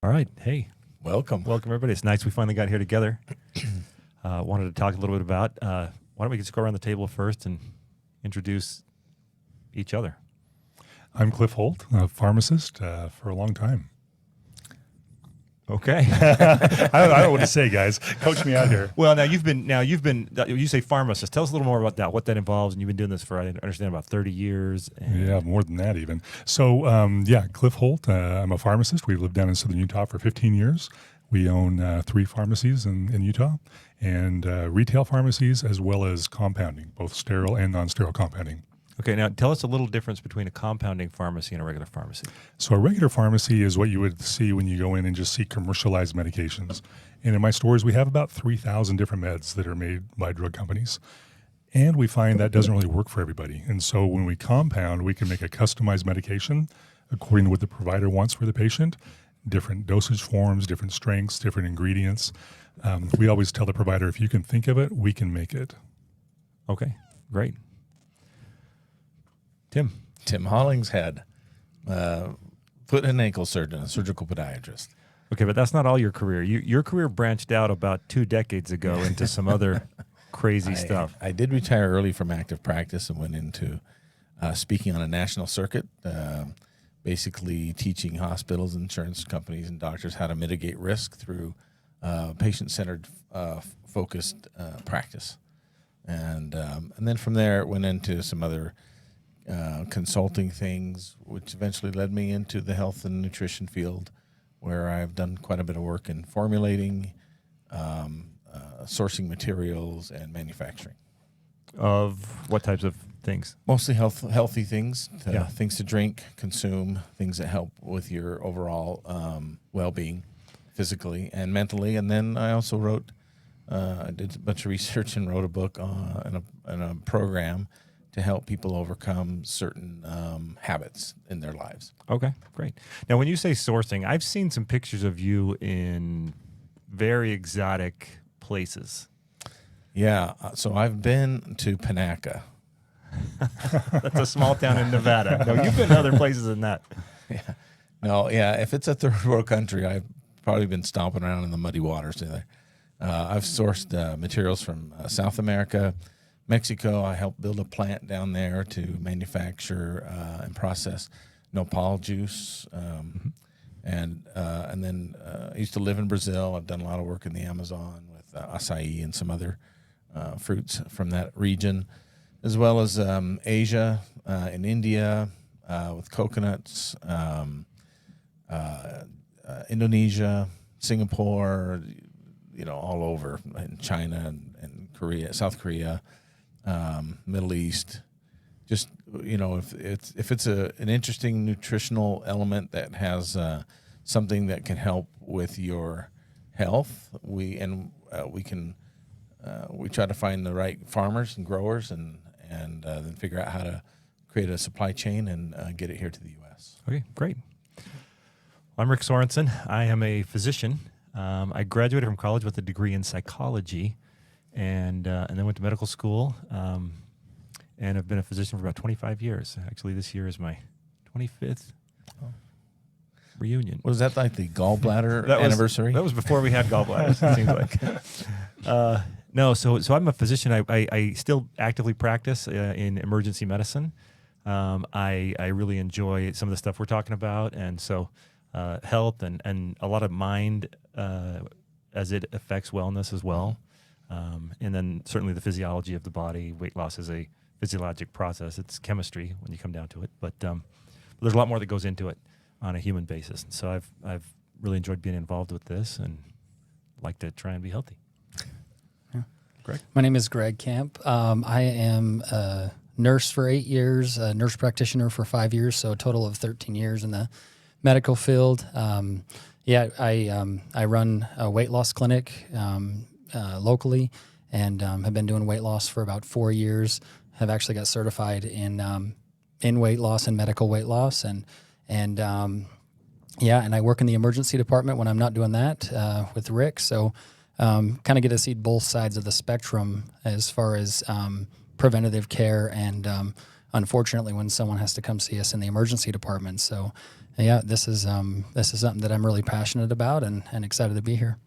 All right. Hey, Welcome. welcome everybody. It's nice we finally got here together. Wanted to talk a little bit about, why don't we just go around the table first and introduce each other? I'm Cliff Holt, a pharmacist for a long time. Okay. I don't know what to say, guys. Coach me out here. Well, you say pharmacist. Tell us a little more about that, what that involves. And you've been doing this for, I understand, about 30 years. Yeah, more than that even. So, Cliff Holt. I'm a pharmacist. We've lived down in southern Utah for 15 years. We own 3 pharmacies in Utah and retail pharmacies as well as compounding, both sterile and non-sterile compounding. Okay, now tell us a little difference between a compounding pharmacy and a regular pharmacy. So a regular pharmacy is what you would see when you go in and just see commercialized medications. And in my stores, we have about 3,000 different meds that are made by drug companies. And we find that doesn't really work for everybody. And so when we compound, we can make a customized medication according to what the provider wants for the patient, different dosage forms, different strengths, different ingredients. We always tell the provider, if you can think of it, we can make it. Okay, great. Tim Hollingshead, foot and ankle surgeon, a surgical podiatrist. Okay, but that's not all your career. Your career branched out about 2 decades ago into some other crazy stuff. I did retire early from active practice and went into speaking on a national circuit, basically teaching hospitals, insurance companies, and doctors how to mitigate risk through patient-centered, focused practice. And then from there, it went into some other consulting things, which eventually led me into the health and nutrition field, where I've done quite a bit of work in formulating, sourcing materials, and manufacturing. Of what types of things? Mostly healthy things, Yeah. things to drink, consume, things that help with your overall well-being, physically and mentally. And then I also I did a bunch of research and wrote a book and a program to help people overcome certain habits in their lives. Okay, great. Now, when you say sourcing, I've seen some pictures of you in very exotic places. Yeah, so I've been to Panaca. That's a small town in Nevada. No, you've been to other places than that. Yeah. If it's a third world country, I've probably been stomping around in the muddy waters there. I've sourced materials from South America, Mexico. I helped build a plant down there to manufacture and process nopal juice, and then I used to live in Brazil. I've done a lot of work in the Amazon with acai and some other fruits from that region, as well as Asia, in India with coconuts, Indonesia, Singapore, all over, in China and Korea, South Korea. Middle East, just if it's an interesting nutritional element that has something that can help with your health, we try to find the right farmers and growers and then figure out how to create a supply chain and get it here to the U.S. Okay, great. I'm Rick Sorensen. I am a physician. I graduated from college with a degree in psychology. And then went to medical school, and I've been a physician for about 25 years. Actually, this year is my 25th reunion. Was that like the gallbladder anniversary? That was before we had gallbladders, it seems like. No, so I'm a physician. I still actively practice in emergency medicine. I really enjoy some of the stuff we're talking about, and so health and a lot of mind as it affects wellness as well. And then certainly the physiology of the body. Weight loss is a physiologic process. It's chemistry when you come down to it. But there's a lot more that goes into it on a human basis. And so I've really enjoyed being involved with this and like to try and be healthy. Yeah. Greg? My name is Greg Camp. I am a nurse for 8 years, a nurse practitioner for 5 years, so a total of 13 years in the medical field. I run a weight loss clinic locally, and have been doing weight loss for about 4 years. Have actually got certified in weight loss and medical weight loss, and I work in the emergency department when I'm not doing that with Rick. So kind of get to see both sides of the spectrum as far as preventative care and unfortunately when someone has to come see us in the emergency department. So yeah, this is something that I'm really passionate about and excited to be here.